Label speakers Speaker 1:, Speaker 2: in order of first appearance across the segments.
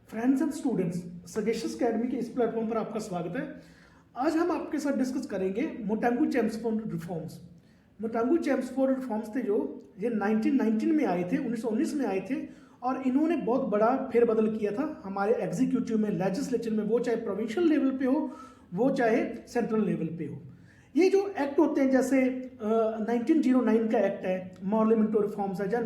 Speaker 1: Friends and students, suggestions academy के इस platform पर आपका स्वागत है। आज हम आपके साथ डिस्कस करेंगे Montagu Chelmsford reforms. Montagu Chelmsford reforms थे जो ये 1919 में आए थे, 1919 में आए थे और इन्होंने बहुत बड़ा फेरबदल किया था हमारे एग्जीक्यूटिव में, लेजिस्लेचर में, वो चाहे प्रोविंशियल लेवल पे हो, वो चाहे सेंट्रल लेवल पे हो। ये जो एक्ट होते हैं जैसे 1909 का एक्ट है, मॉर्लिमेंटो रिफॉर्म्स है, या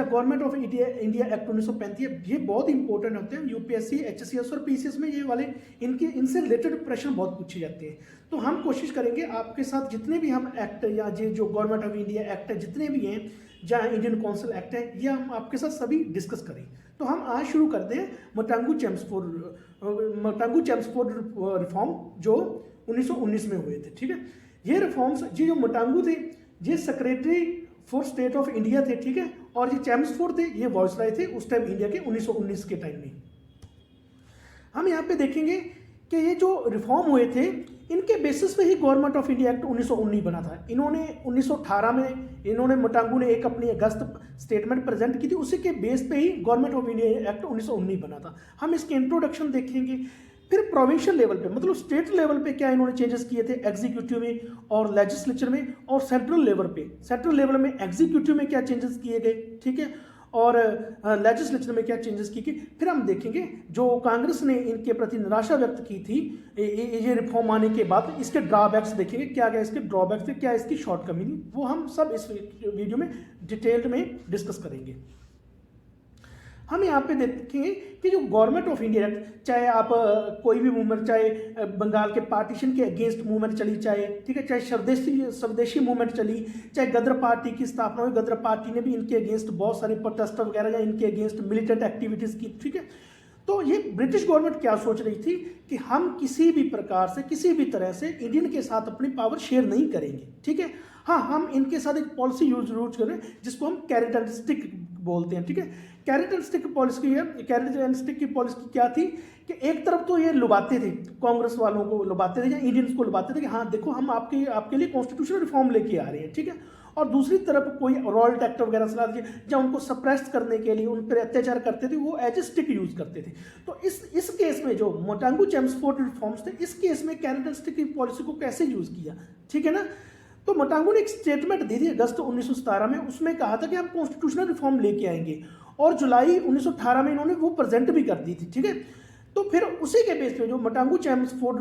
Speaker 1: गवर्नमेंट ऑफ इंडिया एक्ट 1935, ये बहुत इंपॉर्टेंट होते हैं। यूपीएससी, एचसीएस और पीसीएस में ये वाले इनसे रिलेटेड प्रश्न बहुत पूछे जाते हैं। तो हम कोशिश करेंगे आपके साथ जितने भी हम एक्ट या ये जो गवर्नमेंट ऑफ इंडिया एक्ट है जितने भी हैं, जहाँ इंडियन काउंसिल एक्ट है, ये हम आपके साथ सभी डिस्कस करें। तो हम आज शुरू करते हैं मोंटेगू चेम्सफोर्ड रिफॉर्म जो 1919 में हुए थे। ठीक है, ये रिफॉर्म्स, ये जो मोंटेगू थे ये secretary for state of India थे। ठीक है, और ये चेम्सफोर्ड थे, ये वॉइसराय थे उस टाइम इंडिया के 1919 के टाइम में। हम यहाँ पे देखेंगे कि ये जो रिफॉर्म हुए थे इनके बेसिस पे ही गवर्नमेंट ऑफ इंडिया एक्ट 1919 बना था। इन्होंने 1918 में मोंटेगू ने एक अपनी अगस्त स्टेटमेंट प्रेजेंट की थी, उसी के बेस पे ही गवर्नमेंट ऑफ इंडिया एक्ट 1919 बना था। हम इसके इंट्रोडक्शन देखेंगे, फिर प्रोविंशियल लेवल पे मतलब स्टेट लेवल पे क्या इन्होंने चेंजेस किए थे एग्जीक्यूटिव में और लेजिस्लेचर में, और सेंट्रल लेवल में एग्जीक्यूटिव में क्या चेंजेस किए गए। ठीक है, और लेजिस्लेचर में क्या चेंजेस किए गए। फिर हम देखेंगे जो कांग्रेस ने इनके प्रति निराशा व्यक्त की थी ये रिफॉर्म आने के बाद, इसके ड्रॉबैक्स देखेंगे, क्या क्या इसके ड्रॉबैक्स थे, क्या इसकी शॉर्टकमी थी, वो हम सब इस वीडियो में डिटेल्ड में डिस्कस करेंगे। हम यहाँ पे देखेंगे कि जो गवर्नमेंट ऑफ इंडिया एक्ट, चाहे आप कोई भी मूवमेंट, चाहे बंगाल के पार्टीशन के अगेंस्ट मूवमेंट चली, चाहे ठीक है, चाहे स्वदेशी मूवमेंट चली, चाहे गदर पार्टी की स्थापना हुई, गदर पार्टी ने भी इनके अगेंस्ट बहुत सारे प्रोटेस्ट वगैरह या इनके अगेंस्ट मिलिटेंट एक्टिविटीज़ की। ठीक है, तो ये ब्रिटिश गवर्नमेंट क्या सोच रही थी कि हम किसी भी प्रकार से, किसी भी तरह से इंडियन के साथ अपनी पावर शेयर नहीं करेंगे। ठीक है, हाँ, हम इनके साथ एक पॉलिसी यूज करें जिसको हम कैरेट एंड स्टिक बोलते हैं। ठीक है, कैरेट एंड स्टिक पॉलिसी है। कैरेट एंड स्टिक की पॉलिसी क्या थी कि एक तरफ तो ये लुभाते थे, कांग्रेस वालों को लुभाते थे या इंडियंस को लुभाते थे कि हाँ देखो हम आपके लिए कॉन्स्टिट्यूशनल रिफॉर्म लेके आ रहे हैं। ठीक है, और दूसरी तरफ कोई रॉयल एक्ट वगैरह चला दिए या उनको सप्रेस करने के लिए, उन पर अत्याचार करते थे, वो एज ए स्टिक यूज करते थे। तो इस केस में जो मोंटेगू चेम्सफोर्ड रिफॉर्म्स थे, इस केस में कैरेट एंड स्टिक की पॉलिसी को कैसे यूज किया। ठीक है ना, तो मोंटेगू ने एक स्टेटमेंट दी थी अगस्त 1917 में, उसमें कहा था कि हम कॉन्स्टिट्यूशनल रिफॉर्म लेके आएंगे, और जुलाई 1918 में इन्होंने वो प्रेजेंट भी कर दी थी। ठीक है, तो फिर उसी के बेस पे जो मोंटेगू चेम्सफोर्ड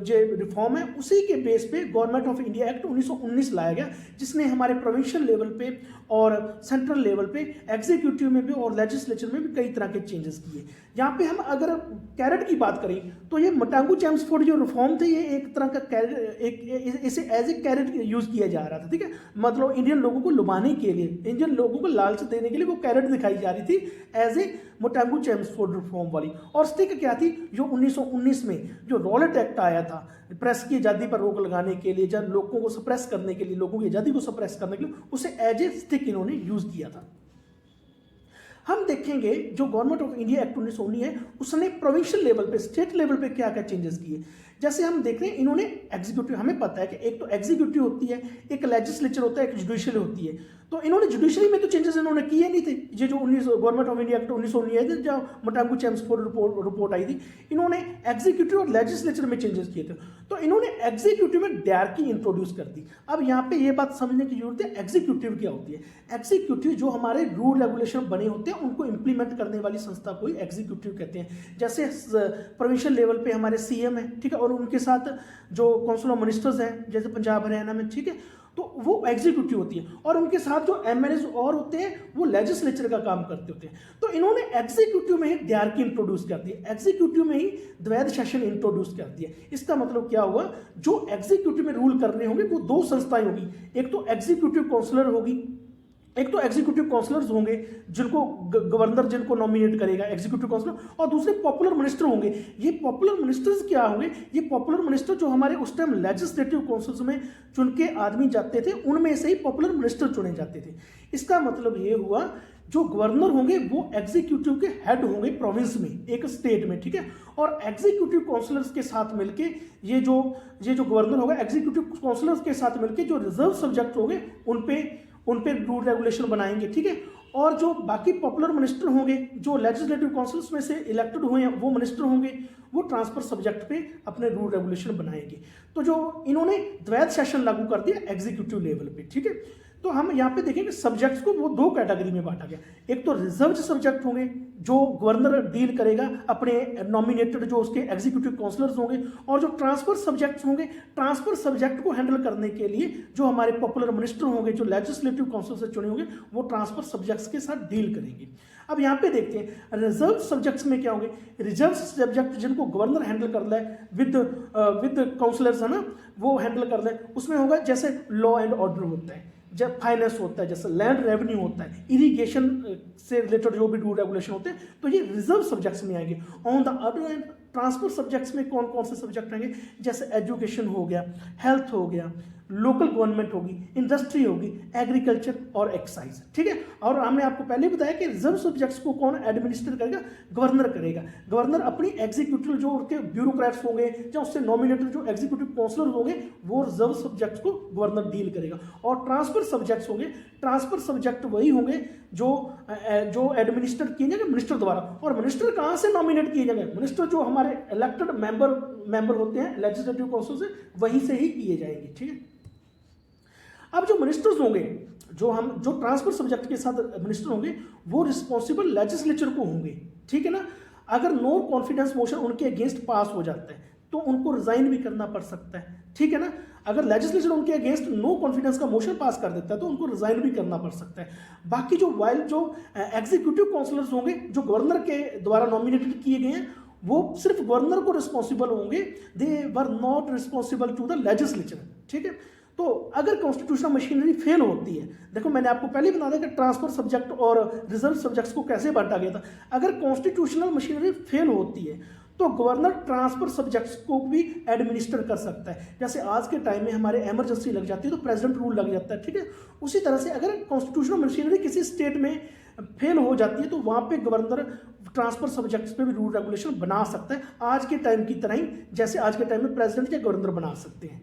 Speaker 1: जो रिफॉर्म है, उसी के बेस पे गवर्नमेंट ऑफ इंडिया एक्ट 1919 लाया गया, जिसने हमारे प्रोविंशियल लेवल पे और सेंट्रल लेवल पे, एग्जीक्यूटिव में भी और लेजिस्लेचर में भी कई तरह के चेंजेस किए। यहाँ पे हम अगर कैरेट की बात करें तो ये मोंटेगू चेम्सफोर्ड जो रिफॉर्म थे, ये एक तरह का कैरेट, इसे एज ए कैरेट यूज किया जा रहा था। ठीक है, मतलब इंडियन लोगों को लुभाने के लिए, इंडियन लोगों को लालच देने के लिए वो कैरेट दिखाई जा रही थी as a Montagu Chelmsford reform वाली। और स्टिक क्या थी, जो 1919 में जो रॉलेट एक्ट आया था प्रेस की आज़ादी पर रोक लगाने के लिए, जब लोगों को सप्रेस करने के लिए, लोगों की आज़ादी को सप्रेस करने के लिए, उसे एज ए स्टिक इन्होंने यूज किया था। हम देखेंगे जो गवर्नमेंट ऑफ इंडिया एक्ट 1919 है, उसने प्रोविंशियल लेवल पे, स्टेट लेवल पे क्या क्या चेंजेस किए। जैसे हम देख रहे हैं, इन्होंने एग्जीक्यूटिव, हमें पता है कि एक तो एग्जीक्यूटिव होती है, एक लेजिस्लेचर होता है, एक जुडिशियल होती है। तो इन्होंने जुडिशरी में तो चेंजेस इन्होंने किए नहीं थे। ये जो गवर्नमेंट ऑफ इंडिया एक्ट 1919 आई थी, जब मोंटेगू चेम्सफोर्ड रिपोर्ट आई थी, इन्होंने एग्जीक्यूटिव और लेजिस्लेचर में चेंजेस किए थे। तो इन्होंने एग्जीक्यूटिव में डायरकी इंट्रोड्यूस कर दी। अब यहाँ पे ये बात समझने की जरूरत है, एग्जीक्यूटिव क्या होती है। एग्जीक्यूटिव जो हमारे रूल रेगुलेशन बने होते हैं उनको इंप्लीमेंट करने वाली संस्था को ही एग्जीक्यूटिव कहते हैं। जैसे प्रोविंशियल लेवल पे हमारे सीएम है, ठीक है, और उनके साथ जो काउंसिल ऑफ मिनिस्टर्स हैं जैसे पंजाब हरियाणा में, ठीक है, तो वो एग्जीक्यूटिव होती है, और उनके साथ जो एमएलएज और होते हैं वो लेजिस्लेचर का काम करते होते हैं। तो इन्होंने एग्जीक्यूटिव में ही डायरकी इंट्रोड्यूस कर दी, एग्जीक्यूटिव में ही द्वैध शासन इंट्रोड्यूस कर दिया। इसका मतलब क्या हुआ, जो एग्जीक्यूटिव में रूल करने होंगे वो दो संस्थाएं होगी, एक तो एग्जीक्यूटिव काउंसिलर होगी, एक तो एग्जीक्यूटिव काउंसलर्स होंगे जिनको गवर्नर जिनको नॉमिनेट करेगा एग्जीक्यूटिव काउंसलर, और दूसरे पॉपुलर मिनिस्टर होंगे। ये पॉपुलर मिनिस्टर्स क्या होंगे, ये पॉपुलर मिनिस्टर जो हमारे उस टाइम लेजिस्लेटिव काउंसिल्स में चुन के आदमी जाते थे, उनमें से ही पॉपुलर मिनिस्टर चुने जाते थे। इसका मतलब ये हुआ जो गवर्नर होंगे वो एग्जीक्यूटिव के हेड होंगे प्रोविंस में, एक स्टेट में। ठीक है, और एग्जीक्यूटिव काउंसलर्स के साथ मिलके ये जो गवर्नर होगा, एग्जीक्यूटिव काउंसलर्स के साथ मिलके जो रिजर्व सब्जेक्ट होंगे उन पे रूल रेगुलेशन बनाएंगे। ठीक है, और जो बाकी पॉपुलर मिनिस्टर होंगे, जो लेजिस्लेटिव काउंसिल्स में से इलेक्टेड हुए हैं वो मिनिस्टर होंगे, वो ट्रांसफर सब्जेक्ट पे अपने रूल रेगुलेशन बनाएंगे। तो जो इन्होंने द्वैध सेशन लागू कर दिया एग्जीक्यूटिव लेवल पे, ठीक है। तो हम यहाँ पे देखेंगे सब्जेक्ट्स को वो दो कैटेगरी में बांटा गया। एक तो रिजर्व सब्जेक्ट होंगे जो गवर्नर डील करेगा अपने नॉमिनेटेड जो उसके एग्जीक्यूटिव काउंसलर्स होंगे, और जो ट्रांसफर सब्जेक्ट्स होंगे, ट्रांसफर सब्जेक्ट को हैंडल करने के लिए जो हमारे पॉपुलर मिनिस्टर होंगे, जो लेजिस्लेटिव काउंसिल से चुने होंगे, वो ट्रांसफर सब्जेक्ट्स के साथ डील करेंगे। अब यहाँ पे देखते हैं रिजर्व सब्जेक्ट्स में क्या होंगे। रिजर्व सब्जेक्ट जिनको गवर्नर हैंडल कर ले विद काउंसलर्स, है ना, वो हैंडल कर ले। उसमें होगा जैसे लॉ एंड ऑर्डर होता है, जब फाइनेंस होता है, जैसे लैंड रेवेन्यू होता है, इरिगेशन से रिलेटेड जो भी रूल रेगुलेशन होते हैं, तो ये रिजर्व सब्जेक्ट्स में आएंगे। On the other hand transfer subjects में कौन कौन से सब्जेक्ट आएंगे, जैसे एजुकेशन हो गया, हेल्थ हो गया, लोकल गवर्नमेंट होगी, इंडस्ट्री होगी, एग्रीकल्चर और एक्साइज, ठीक है। और हमने आपको पहले बताया कि रिजर्व सब्जेक्ट्स को कौन एडमिनिस्टर करेगा, गवर्नर करेगा। गवर्नर अपनी एग्जीक्यूटिव जो उनके ब्यूरोक्रेट्स होंगे या उससे नॉमिनेटेड जो एग्जीक्यूटिव काउंसलर होंगे, वो रिजर्व सब्जेक्ट्स को गवर्नर डील करेगा। और ट्रांसफर सब्जेक्ट्स होंगे, ट्रांसफर सब्जेक्ट वही होंगे जो एडमिनिस्टर किए जाएंगे मिनिस्टर द्वारा। और मिनिस्टर कहाँ से नॉमिनेट किए जाएंगे, मिनिस्टर जो हमारे इलेक्टेड मेंबर होते हैं लेजिस्लेटिव काउंसिल से, वहीं से ही किए जाएंगे, ठीक है। अब जो मिनिस्टर्स होंगे, जो ट्रांसफर सब्जेक्ट के साथ मिनिस्टर होंगे, वो रिस्पॉन्सिबल लेजिस्लेचर को होंगे, ठीक है ना। अगर नो कॉन्फिडेंस मोशन उनके अगेंस्ट पास हो जाता है तो उनको रिजाइन भी करना पड़ सकता है, ठीक है ना। अगर लेजिस्लेचर उनके अगेंस्ट नो कॉन्फिडेंस का मोशन पास कर देता है तो उनको रिजाइन भी करना पड़ सकता है। बाकी जो एग्जीक्यूटिव काउंसलर्स होंगे जो गवर्नर के द्वारा नॉमिनेटेड किए गए हैं, वो सिर्फ गवर्नर को रिस्पॉन्सिबल होंगे, they were not responsible to the legislature, ठीक है। तो अगर कॉन्स्टिट्यूशनल मशीनरी फेल होती है, देखो मैंने आपको पहले ही बता दिया कि ट्रांसफर सब्जेक्ट और रिजर्व सब्जेक्ट्स को कैसे बांटा गया था। अगर कॉन्स्टिट्यूशनल मशीनरी फेल होती है तो गवर्नर ट्रांसफर सब्जेक्ट्स को भी एडमिनिस्टर कर सकता है। जैसे आज के टाइम में हमारे इमरजेंसी लग जाती है तो प्रेसिडेंट रूल लग जाता है, ठीक है। उसी तरह से अगर कॉन्स्टिट्यूशनल मशीनरी किसी स्टेट में फेल हो जाती है तो वहाँ पे गवर्नर ट्रांसफर सब्जेक्ट्स पे भी रूल रेगुलेशन बना सकता है, आज के टाइम की तरह ही, जैसे आज के टाइम में प्रेसिडेंट या गवर्नर बना सकते हैं।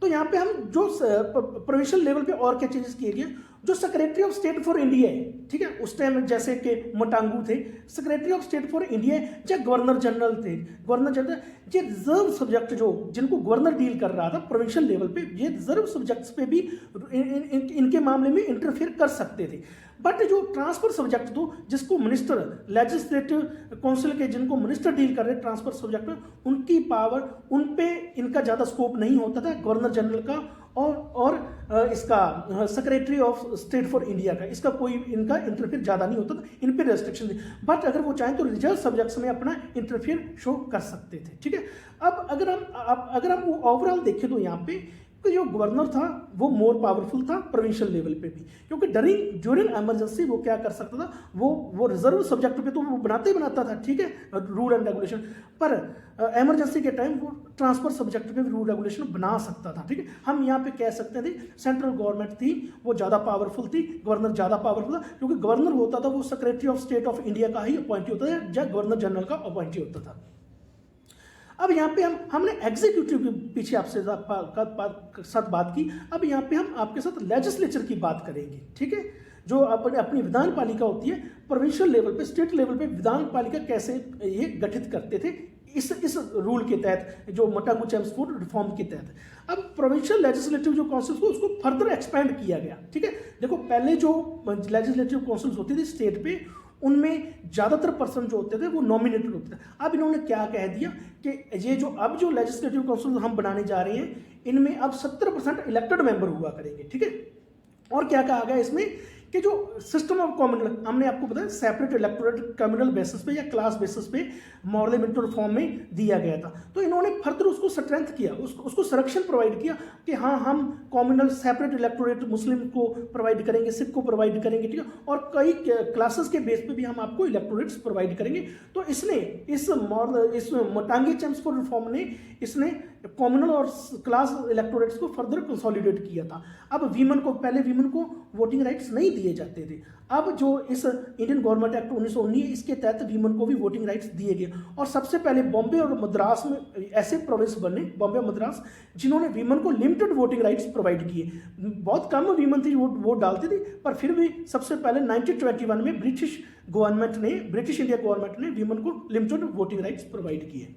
Speaker 1: तो यहाँ पे हम जो प्रोविंशियल लेवल पे और क्या चेंजेस किए गए, जो secretary of state for India है, ठीक है, उस टाइम जैसे कि मटांगू थे, secretary of state for India या गवर्नर जनरल थे, गवर्नर जनरल, ये रिजर्व सब्जेक्ट जो जिनको गवर्नर डील कर रहा था प्रोविंशियल लेवल पे, ये रिजर्व सब्जेक्ट्स पे भी इनके मामले में इंटरफेयर कर सकते थे। बट जो ट्रांसफर सब्जेक्ट तो जिसको मिनिस्टर लेजिस्लेटिव काउंसिल के जिनको मिनिस्टर डील कर रहे हैं ट्रांसफर सब्जेक्ट में, उनकी पावर, उन पे इनका ज़्यादा स्कोप नहीं होता था गवर्नर जनरल का और इसका secretary of state for India का, इसका कोई इनका इंटरफेयर ज़्यादा नहीं होता था, इन पे रेस्ट्रिक्शन थी। बट अगर वो चाहें तो रिजर्व सब्जेक्ट्स में अपना इंटरफेयर शो कर सकते थे, ठीक है। अब अगर हम ओवरऑल देखें तो यहाँ पे तो जो गवर्नर था वो मोर पावरफुल था प्रोविंशियल लेवल पे भी, क्योंकि ड्यूरिंग इमरजेंसी वो क्या कर सकता था, वो रिजर्व सब्जेक्ट पे तो वो बनाता ही बनाता था, ठीक है, रूल एंड रेगुलेशन, पर इमरजेंसी के टाइम वो ट्रांसफर सब्जेक्ट पे भी रूल रेगुलेशन बना सकता था, ठीक है। हम यहाँ पे कह सकते थे सेंट्रल गवर्नमेंट थी वो ज़्यादा पावरफुल थी, गवर्नर ज़्यादा पावरफुल था, क्योंकि गवर्नर होता था वो secretary of state of India का ही अपॉइंटी होता था या गवर्नर जनरल का अपॉइंटी होता था। अब यहाँ पे हमने एग्जीक्यूटिव के पीछे आपसे साथ बात की, अब यहाँ पे हम आपके साथ लेजिस्लेचर की बात करेंगे, ठीक है, जो अपनी विधान पालिका होती है प्रोविंशियल लेवल पे, स्टेट लेवल पे विधान पालिका कैसे ये गठित करते थे इस रूल के तहत, जो मटांगू चेम्सफोर्ड रिफॉर्म के तहत। अब प्रोविंशियल लेजिस्लेटिव जो काउंसिल्स को उसको फर्दर एक्सपेंड किया गया, ठीक है। देखो पहले जो लेजिस्लेटिव काउंसिल्स होती थी स्टेट पे, उनमें ज़्यादातर पर्सन जो होते थे वो नॉमिनेटेड होते थे। अब इन्होंने क्या कह दिया कि ये जो लेजिस्लेटिव काउंसिल हम बनाने जा रहे हैं, इनमें अब 70% इलेक्टेड मेंबर हुआ करेंगे, ठीक है। और क्या कहा गया इसमें कि जो सिस्टम ऑफ कम्युनल, हमने आपको बताया सेपरेट इलेक्टोरेट कम्युनल बेसिस पे या क्लास बेसिस पे पार्लियामेंट्री रिफॉर्म में दिया गया था, तो इन्होंने फर्दर उसको स्ट्रेंथ किया, उसको संरक्षण प्रोवाइड किया कि हाँ हम कम्युनल सेपरेट इलेक्टोरेट मुस्लिम को प्रोवाइड करेंगे, सिख को प्रोवाइड करेंगे, ठीक है, और कई क्लासेस के बेस पे भी हम आपको इलेक्टोरेट्स प्रोवाइड करेंगे। तो इस मटांगी चेम्सफोर्ड रिफॉर्म ने इसने कॉम्युनल और क्लास इलेक्टोरेट्स को फर्दर कंसोलिडेट किया था। अब वीमेन को, पहले वीमेन को वोटिंग राइट्स नहीं दिए जाते थे। अब जो इस इंडियन गवर्नमेंट एक्ट 1919 इसके तहत वीमेन को भी वोटिंग राइट्स दिए गए और सबसे पहले बॉम्बे और मद्रास में ऐसे प्रोविंस बने, बॉम्बे और मद्रास, जिन्होंने वीमेन को लिमिटेड वोटिंग राइट्स प्रोवाइड किए। बहुत कम वीमेन थी वोट डालती थी, पर फिर भी सबसे पहले 1921 में ब्रिटिश इंडिया गवर्नमेंट ने वीमेन को लिमिटेड वोटिंग राइट्स प्रोवाइड किए।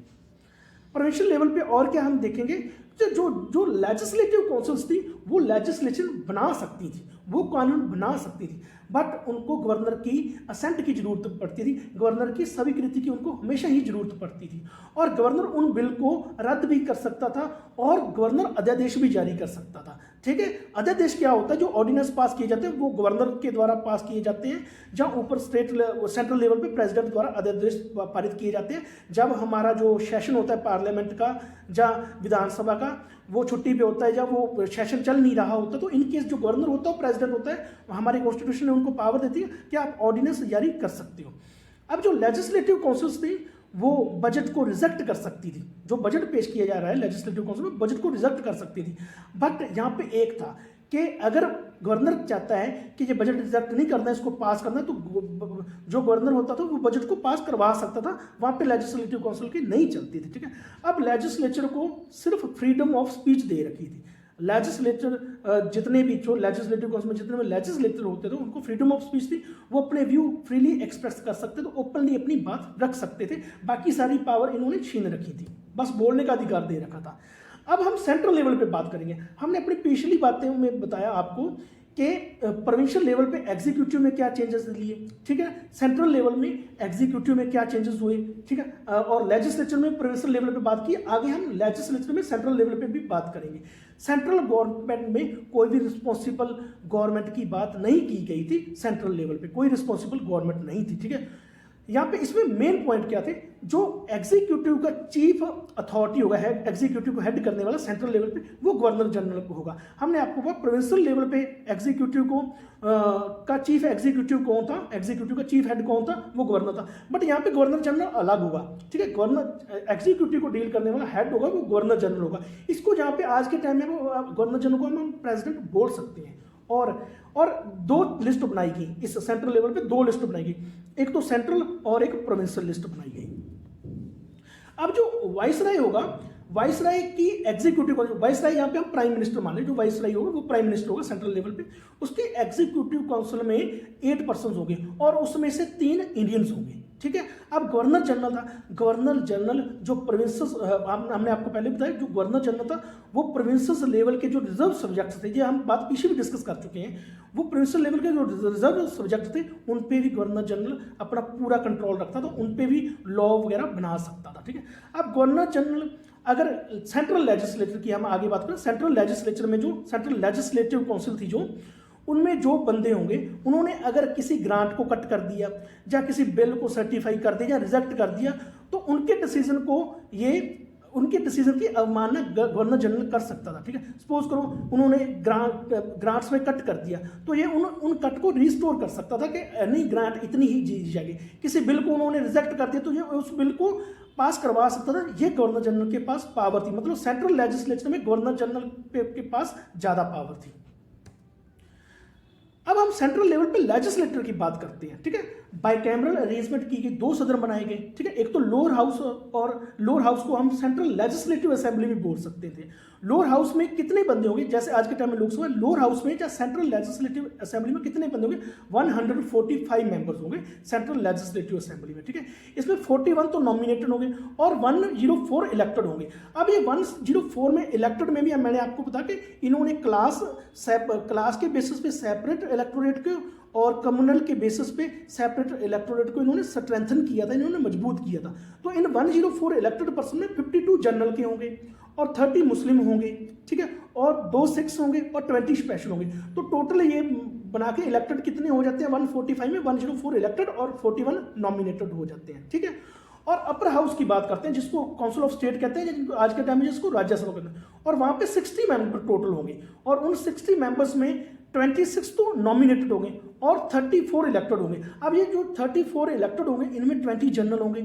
Speaker 1: प्रोविंशियल लेवल पे और क्या हम देखेंगे, जो लेजिस्लेटिव काउंसिल्स थी वो लेजिस्लेशन बना सकती थी, वो कानून बना सकती थी, बट उनको गवर्नर की असेंट की जरूरत पड़ती थी, गवर्नर की स्वीकृति की उनको हमेशा ही जरूरत पड़ती थी। और गवर्नर उन बिल को रद्द भी कर सकता था और गवर्नर अध्यादेश भी जारी कर सकता था। ठीक है, अध्यादेश क्या होता है, जो ऑर्डिनेंस पास किए जाते हैं वो गवर्नर के द्वारा पास किए जाते हैं, जहाँ ऊपर सेंट्रल लेवल पे प्रेसिडेंट द्वारा अध्यादेश पारित किए जाते हैं। जब हमारा जो सेशन होता है पार्लियामेंट का, जहाँ विधानसभा का, वो छुट्टी पे होता है, जब वो सेशन चल नहीं रहा होता, तो इनकेस जो गवर्नर होता है प्रेसिडेंट होता है, हमारी कॉन्स्टिट्यूशन ने उनको पावर देती है कि आप ऑर्डिनेंस जारी कर सकते हो। अब जो लेजिस्लेटिव काउंसिल्स थी वो बजट को रिजेक्ट कर सकती थी, जो बजट पेश किया जा रहा है लेजिस्लेटिव काउंसिल में बजट को रिजेक्ट कर सकती थी। बट यहाँ पे एक था कि अगर गवर्नर चाहता है कि ये बजट रिजेक्ट नहीं करना है, इसको पास करना है, तो जो गवर्नर होता था वो बजट को पास करवा सकता था, वहाँ पे लेजिस्लेटिव काउंसिल की नहीं चलती थी। ठीक है, अब लेजिस्लेचर को सिर्फ फ्रीडम ऑफ स्पीच दे रखी थी। लेजिस्लेटर जितने भी जो लेजिस्लेटिव काउंसिल में जितने भी लेजिस्लेटर होते थे उनको फ्रीडम ऑफ स्पीच थी, वो अपने व्यू फ्रीली एक्सप्रेस कर सकते थे, ओपनली अपनी बात रख सकते थे। बाकी सारी पावर इन्होंने छीन रखी थी, बस बोलने का अधिकार दे रखा था। अब हम सेंट्रल लेवल पे बात करेंगे। हमने अपनी पिछली बातें में बताया आपको कि प्रोविंशियल लेवल पे एग्जीक्यूटिव में क्या चेंजेस लिए, ठीक है, सेंट्रल लेवल में एग्जीक्यूटिव में क्या चेंजेस हुए, ठीक है, और लेजिस्लेचर में प्रोविंशियल लेवल पे बात की। आगे हम लेजिस्लेचर में सेंट्रल लेवल पे भी बात करेंगे। सेंट्रल गवर्नमेंट में कोई भी रिस्पॉन्सिबल गवर्नमेंट की बात नहीं की गई थी, सेंट्रल लेवल पे कोई रिस्पॉन्सिबल गवर्नमेंट नहीं थी। ठीक है, यहाँ पे इसमें मेन पॉइंट क्या थे, जो एग्जीक्यूटिव का चीफ अथॉरिटी होगा, हेड एग्जीक्यूटिव को हेड करने वाला सेंट्रल लेवल पे, वो गवर्नर जनरल को होगा। हमने आपको कहा प्रोविंशियल लेवल पे एग्जीक्यूटिव को का चीफ एग्जीक्यूटिव कौन था, एग्जीक्यूटिव का चीफ हेड कौन था, वो गवर्नर था। बट यहाँ पे गवर्नर जनरल अलग होगा। ठीक है, गवर्नर एग्जीक्यूटिव को डील करने वाला हेड होगा वो गवर्नर जनरल होगा। इसको जहाँ पे आज के टाइम में वो गवर्नर जनरल को हम प्रेसिडेंट बोल सकते हैं। और दो लिस्ट बनाई गई इस सेंट्रल लेवल पे, दो लिस्ट बनाई गई, एक तो सेंट्रल और एक प्रोविंशियल लिस्ट बनाई गई। अब जो वाइसराय होगा, वाइसराय की एग्जीक्यूटिव, वाइसराय यहाँ पे हम प्राइम मिनिस्टर मान लें, जो वाइसराय होगा वो प्राइम मिनिस्टर होगा सेंट्रल लेवल पे। उसके एग्जीक्यूटिव काउंसिल में 8 पर्सन होंगे और उसमें से 3 इंडियंस होंगे। ठीक है, अब गवर्नर जनरल था, गवर्नर जनरल जो प्रोविंसेस, हमने आपको पहले बताया, जो गवर्नर जनरल था वो प्रोविंसेस लेवल के जो रिजर्व सब्जेक्ट्स थे, ये हम बात पीछे भी डिस्कस कर चुके हैं, वो प्रोविंशियल लेवल के जो रिजर्व सब्जेक्ट थे उन पे भी गवर्नर जनरल अपना पूरा कंट्रोल रखता था, उन पे भी लॉ वगैरह बना सकता था। ठीक है, अब गवर्नर जनरल, अगर सेंट्रल लेजिस्लेचर की हम आगे बात करें, सेंट्रल लेजिस्लेचर में जो सेंट्रल लेजिस्लेटिव काउंसिल थी, जो उनमें जो बंदे होंगे, उन्होंने अगर किसी ग्रांट को कट कर दिया या किसी बिल को सर्टिफाई कर दिया या रिजेक्ट कर दिया, तो उनके डिसीजन को उनके डिसीजन की अवमानना गवर्नर जनरल कर सकता था। ठीक है, सपोज करो उन्होंने ग्रांट्स में कट कर दिया, तो ये उन कट को रिस्टोर कर सकता था कि नहीं, ग्रांट इतनी ही दी जाएगी। किसी बिल को उन्होंने रिजेक्ट कर दिया तो ये उस बिल को पास करवा सकता था। ये गवर्नर जनरल के पास पावर थी, मतलब सेंट्रल लेजिस्लेचर में गवर्नर जनरल के पास ज्यादा पावर थी। अब हम सेंट्रल लेवल पे लेजिस्लेटर की बात करते हैं। ठीक है, बाइकैमरल अरेंजमेंट की गई, 2 सदन बनाए गए। ठीक है, एक तो लोअर हाउस, और लोअर हाउस को हम सेंट्रल लेजिस्लेटिव असेंबली भी बोल सकते थे। लोअर हाउस में कितने बंदे होंगे, जैसे आज के टाइम में लोकसभा, लोअर हाउस में या सेंट्रल लेजिस्लेटिव असेंबली में कितने बंदे होंगे, 145 मेंबर्स होंगे सेंट्रल लेजिस्लेटिव असेंबली में। ठीक है, इसमें 41 तो नॉमिनेटेड होंगे और 104 इलेक्टेड होंगे। अब ये 104 में इलेक्टेड में भी मैंने आपको बताया कि इन्होंने क्लास के बेसिस पे सेपरेट इलेक्टोरेट को और कम्युनल के बेसिस पे सेपरेट इलेक्टोरेट को इन्होंने स्ट्रेंथन किया था, इन्होंने मजबूत किया था। तो इन 104 इलेक्टेड पर्सन में 52 जनरल के होंगे और 30 मुस्लिम होंगे। ठीक है, और 2 सिख्स होंगे और 20 स्पेशल होंगे। तो टोटल ये बना के इलेक्टेड कितने हो जाते हैं, 145 में 104 इलेक्टेड और 41 नॉमिनेटेड हो जाते हैं। ठीक है, और अपर हाउस की बात करते हैं, जिसको काउंसिल ऑफ स्टेट कहते हैं, जिनको आज के टाइम में जिसको राज्यसभा कहते हैं, और वहां पे 60 मेंबर टोटल होंगे और उन 60 मेंबर्स में 26 तो नॉमिनेटेड होंगे और 34 इलेक्टेड होंगे। अब ये जो 34 इलेक्टेड होंगे, इनमें 20 जनरल होंगे,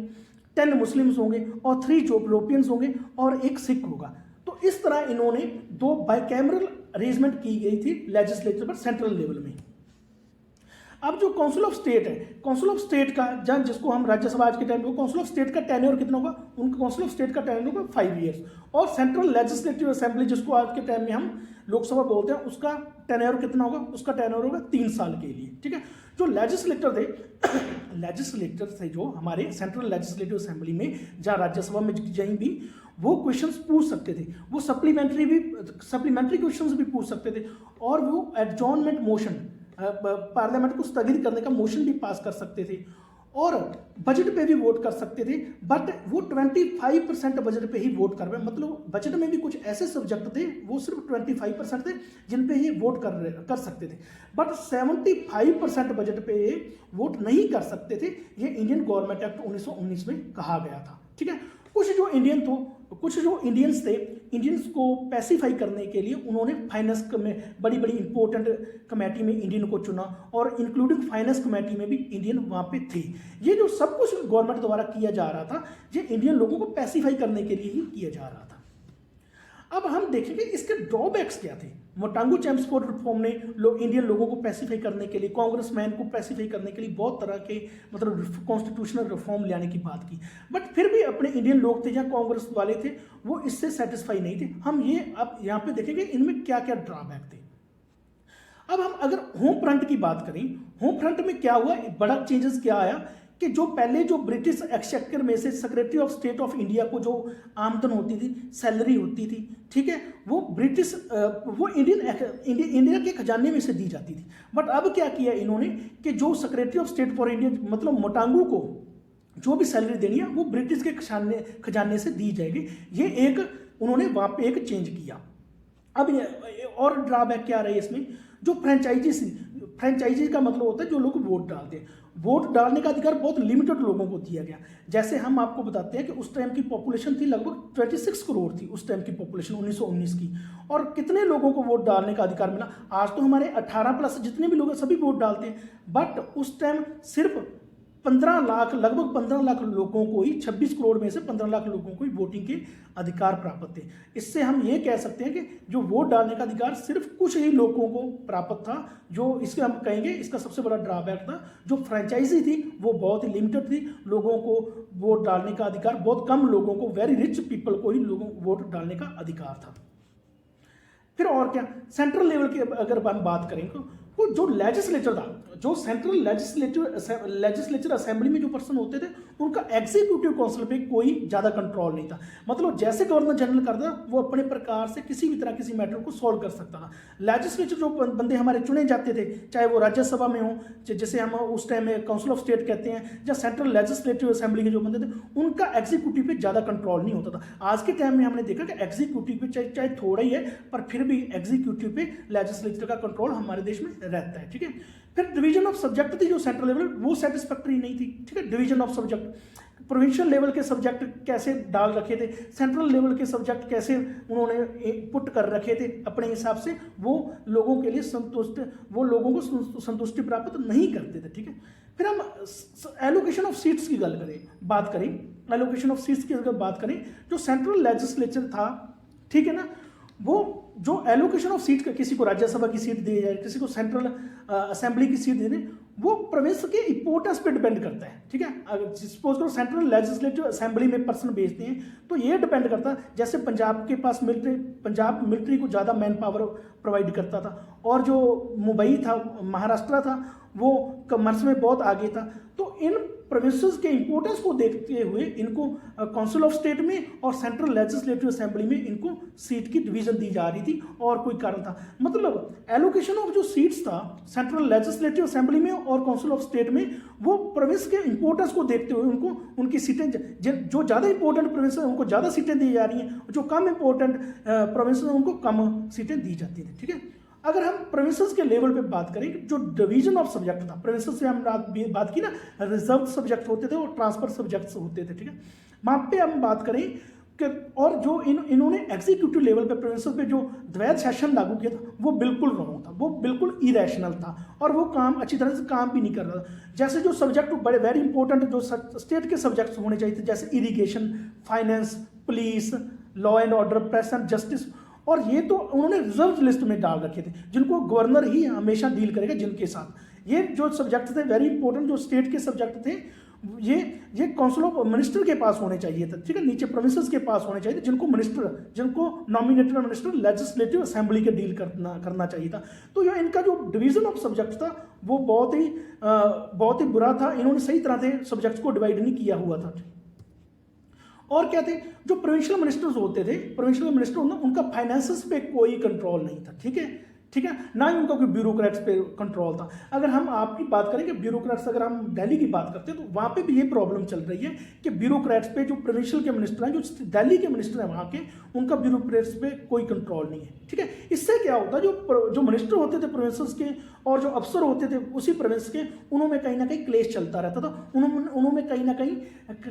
Speaker 1: 10 मुस्लिम्स होंगे और 3 यूरोपियंस होंगे और 1 सिख होगा। तो इस तरह इन्होंने 2 बाइकैमरल अरेंजमेंट की गई थी लेजिस्लेचर पर सेंट्रल लेवल में। अब जो काउंसिल ऑफ स्टेट है, काउंसिल ऑफ स्टेट का जब जिसको हम राज्यसभा आज के टाइम में, काउंसिल ऑफ स्टेट का टेन्योर कितना होगा, उनका काउंसिल ऑफ स्टेट का टेन्योर होगा 5 ईयर्स, और सेंट्रल लेजिस्लेटिव असेंबली जिसको आज के टाइम में हम लोकसभा बोलते हैं, उसका टेन्योर कितना होगा, उसका टेन्योर होगा 3 साल के लिए। ठीक है, जो लेजिस्लेटर थे जो हमारे सेंट्रल लेजिस्लेटिव असेंबली में, जहाँ राज्यसभा में कहीं भी वो क्वेश्चंस पूछ सकते थे, वो सप्लीमेंट्री क्वेश्चंस भी पूछ सकते थे, और वो एडजॉर्नमेंट मोशन, पार्लियामेंट को स्थगित करने का मोशन भी पास कर सकते थे, और बजट पे भी वोट कर सकते थे। बट वो 25% बजट पे ही वोट कर रहे हैं, मतलब बजट में भी कुछ ऐसे सब्जेक्ट थे वो सिर्फ 25% थे जिन पे ये वोट कर सकते थे, बट 75% बजट पे ये वोट नहीं कर सकते थे। ये इंडियन गवर्नमेंट एक्ट 1919 में कहा गया था। ठीक है, कुछ जो इंडियंस थे, इंडियंस को पैसिफाई करने के लिए उन्होंने फाइनेंस में बड़ी इंपॉर्टेंट कमेटी में इंडियन को चुना, और इंक्लूडिंग फाइनेंस कमेटी में भी इंडियन वहाँ पे थे। ये जो सब कुछ गवर्नमेंट द्वारा किया जा रहा था, ये इंडियन लोगों को पैसिफाई करने के लिए ही किया जा रहा था। अब हम देखेंगे इसके ड्रॉबैक्स क्या थे। मोंटागू चेम्सफोर्ड रिफॉर्म ने इंडियन लोगों को पैसिफाई करने के लिए, कांग्रेसमैन को पैसिफाई करने के लिए बहुत तरह के मतलब कॉन्स्टिट्यूशनल रिफॉर्म लाने की बात की, बट फिर भी अपने इंडियन लोग थे या कांग्रेस वाले थे, वो इससे सेटिस्फाई नहीं थे। हम ये अब यहाँ पे देखेंगे इनमें क्या क्या ड्रॉबैक थे। अब हम अगर होम फ्रंट की बात करें, होम फ्रंट में क्या हुआ, बड़ा चेंजेस क्या आया कि जो पहले जो ब्रिटिश एक्सचेकर में से secretary of state of India को जो आमदन होती थी, सैलरी होती थी, ठीक है, वो इंडिया के खजाने में से दी जाती थी। बट अब क्या किया इन्होंने कि जो secretary of state for India मतलब मोंटागू को जो भी सैलरी देनी है वो ब्रिटिश के खजाने से दी जाएगी। ये एक उन्होंने वहाँ पे एक चेंज किया। अब और ड्रॉबैक क्या रही है इसमें, जो फ्रेंचाइजी का मतलब होता है जो लोग वोट डालते हैं, वोट डालने का अधिकार बहुत लिमिटेड लोगों को दिया गया। जैसे हम आपको बताते हैं कि उस टाइम की पॉपुलेशन थी लगभग 26 करोड़ थी उस टाइम की पॉपुलेशन 1919 की, और कितने लोगों को वोट डालने का अधिकार मिला। आज तो हमारे 18+ जितने भी लोग हैं सभी वोट डालते हैं, बट उस टाइम सिर्फ 15 लाख लगभग 15 लाख लोगों को ही, 26 करोड़ में से 15 लाख लोगों को ही वोटिंग के अधिकार प्राप्त थे। इससे हम ये कह सकते हैं कि जो वोट डालने का अधिकार सिर्फ कुछ ही लोगों को प्राप्त था। जो इसके हम कहेंगे इसका सबसे बड़ा ड्रॉबैक था, जो फ्रेंचाइजी थी वो बहुत ही लिमिटेड थी, लोगों को वोट डालने का अधिकार बहुत कम लोगों को, वेरी रिच पीपल को ही लोगों वोट डालने का अधिकार था। फिर और क्या, सेंट्रल लेवल की अगर हम बात करें तो जो लेजिस्लेचर था, जो सेंट्रल लेजिस्लेचर असेंबली में जो पर्सन होते थे उनका एग्जीक्यूटिव काउंसिल पे कोई ज़्यादा कंट्रोल नहीं था। मतलब जैसे गवर्नर जनरल करता वो अपने प्रकार से किसी भी तरह किसी मैटर को सॉल्व कर सकता था। लेजिस्लेचर जो बंदे हमारे चुने जाते थे, चाहे वो राज्यसभा में हो, जैसे हम उस टाइम में काउंसिल ऑफ स्टेट कहते हैं, या सेंट्रल लेजिस्लेटिव असेंबली के जो बंदे थे, उनका एग्जीक्यूटिव पे ज़्यादा कंट्रोल नहीं होता था। आज के टाइम में हमने देखा कि एग्जीक्यूटिव पे चाहे थोड़ा ही है, पर फिर भी एग्जीक्यूटिव पे लेजिस्लेचर का कंट्रोल हमारे देश में रहता है। ठीक है, फिर डिवीजन ऑफ सब्जेक्ट थी जो सेंट्रल लेवल, वो सेटिस्फैक्टरी नहीं थी। ठीक है, division of subject, provincial level के सब्जेक्ट कैसे डाल रखे थे, सेंट्रल लेवल के सब्जेक्ट कैसे उन्होंने पुट कर रखे थे अपने हिसाब से, वो लोगों के लिए लोगों को संतुष्टि प्राप्त नहीं करते थे। ठीक है, फिर हम एलोकेशन ऑफ सीट्स की बात करें, एलोकेशन ऑफ सीट्स की अगर बात करें, जो सेंट्रल लेजिस्लेचर था, ठीक है ना, वो जो एलोकेशन ऑफ सीट, किसी को राज्यसभा की सीट दी जाए, किसी को सेंट्रल असेंबली की सीट दे दें, वो प्रोविंस के इंपोर्टेंस पे डिपेंड करता है। ठीक है, अगर सपोज करो सेंट्रल लेजिस्लेटिव असेंबली में पर्सन भेजते हैं तो ये डिपेंड करता है, जैसे पंजाब के पास पंजाब मिलिट्री को ज़्यादा मैन पावर प्रोवाइड करता था, और जो मुंबई था, महाराष्ट्र था, वो कॉमर्स में बहुत आगे था। तो इन प्रोविंसेस के इंपोर्टेंस को देखते हुए इनको काउंसिल ऑफ स्टेट में और सेंट्रल लेजिस्लेटिव असेंबली में इनको सीट की डिवीजन दी जा रही थी, और कोई कारण था। मतलब एलोकेशन ऑफ जो सीट्स था सेंट्रल लेजिस्लेटिव असेंबली में और काउंसिल ऑफ स्टेट में, वो प्रोविंस के इंपोर्टेंस को देखते हुए उनको उनकी सीटें, जो ज़्यादा इंपॉर्टेंट प्रोविंस है उनको ज़्यादा सीटें दी जा रही हैं, जो कम इंपॉर्टेंट प्रोविंस है उनको कम सीटें दी जाती थी। ठीक है, अगर हम प्रोविंसेस के लेवल पे बात करें, जो डिवीजन ऑफ सब्जेक्ट था, प्रोविंसेस से हम बात की ना, रिजर्व सब्जेक्ट होते थे और ट्रांसफर सब्जेक्ट्स होते थे। ठीक है, वहाँ पे हम बात करें कि और जो इन्होंने एग्जीक्यूटिव लेवल पे प्रोविंसेस पे जो द्वैध शासन लागू किया था वो बिल्कुल रॉन्ग था, वो बिल्कुल इरेशनल था, और वो काम अच्छी तरह से काम भी नहीं कर रहा था। जैसे जो सब्जेक्ट बड़े वेरी इंपॉर्टेंट जो स्टेट के सब्जेक्ट्स होने चाहिए थे, जैसे irrigation, finance, police, law and order, press and justice, और ये तो उन्होंने रिजर्व लिस्ट में डाल रखे थे, जिनको गवर्नर ही हमेशा डील करेगा जिनके साथ। ये जो सब्जेक्ट थे वेरी इंपॉर्टेंट, जो स्टेट के सब्जेक्ट थे, ये काउंसिल ऑफ मिनिस्टर के पास होने चाहिए था, ठीक है, नीचे प्रोविंसेस के पास होने चाहिए थे, जिनको नॉमिनेटेड मिनिस्टर लेजिस्लेटिव असेंबली के डील करना चाहिए था। तो ये इनका जो डिवीजन ऑफ सब्जेक्ट था वो बहुत ही बुरा था। इन्होंने सही तरह से सब्जेक्ट्स को डिवाइड नहीं किया हुआ था। और क्या थे, जो प्रोविंशियल मिनिस्टर्स होते थे, प्रोविंशियल मिनिस्टर उनका फाइनेंसेस पे कोई कंट्रोल नहीं था, ठीक है, ना ही उनका कोई ब्यूरोक्रेट्स पे कंट्रोल था। अगर हम आपकी बात करें कि ब्यूरोक्रेट्स, अगर हम दिल्ली की बात करते हैं तो वहाँ पे भी ये प्रॉब्लम चल रही है कि ब्यूरोक्रेट्स पे जो प्रोविंशियल के मिनिस्टर हैं, जो दिल्ली के मिनिस्टर हैं वहाँ के, उनका ब्यूरोक्रेट्स पे कोई कंट्रोल नहीं है, ठीक है। इससे क्या होता है, जो मिनिस्टर होते थे प्रोविंसेस के और जो अफसर होते थे उसी प्रोविंस के, उनमें कहीं ना कहीं क्लेश चलता रहता था, उनमें कहीं ना कहीं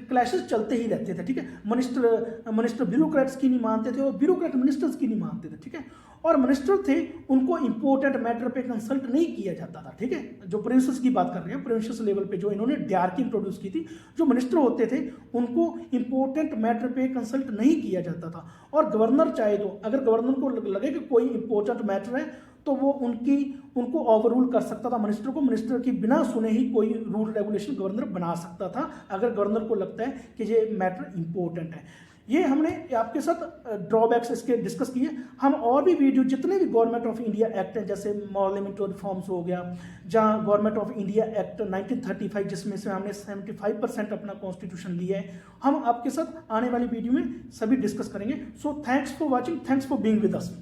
Speaker 1: क्लैशेस चलते ही रहते थे, ठीक है। मिनिस्टर ब्यूरोक्रेट्स की नहीं मानते थे और ब्यूरोक्रेट मिनिस्टर्स की नहीं मानते थे, ठीक है। और मिनिस्टर थे, उनको इंपॉर्टेंट मैटर पे कंसल्ट नहीं किया जाता था, ठीक है। जो प्रोविंसेस की बात कर रहे हैं, प्रोविंसेस लेवल पे जो इन्होंने डायरकी इंट्रोड्यूस की थी, जो मिनिस्टर होते थे उनको इंपॉर्टेंट मैटर पे कंसल्ट नहीं किया जाता था। और गवर्नर चाहे तो, अगर गवर्नर को लगे कि कोई इंपॉर्टेंट मैटर है तो वो उनको ओवर रूल कर सकता था मिनिस्टर की बिना सुने ही कोई रूल रेगुलेशन गवर्नर बना सकता था, अगर गवर्नर को लगता है कि ये मैटर इंपॉर्टेंट है। ये हमने आपके साथ ड्रॉबैक्स इसके डिस्कस किए। हम और भी वीडियो, जितने भी गवर्नमेंट ऑफ इंडिया एक्ट हैं, जैसे पार्लियामेंट रिफॉर्म्स हो गया, जहाँ गवर्नमेंट ऑफ इंडिया एक्ट 1935 जिसमें से हमने 75% अपना कॉन्स्टिट्यूशन लिया है, हम आपके साथ आने वाली वीडियो में सभी डिस्कस करेंगे। So thanks for watching, thanks for being with us.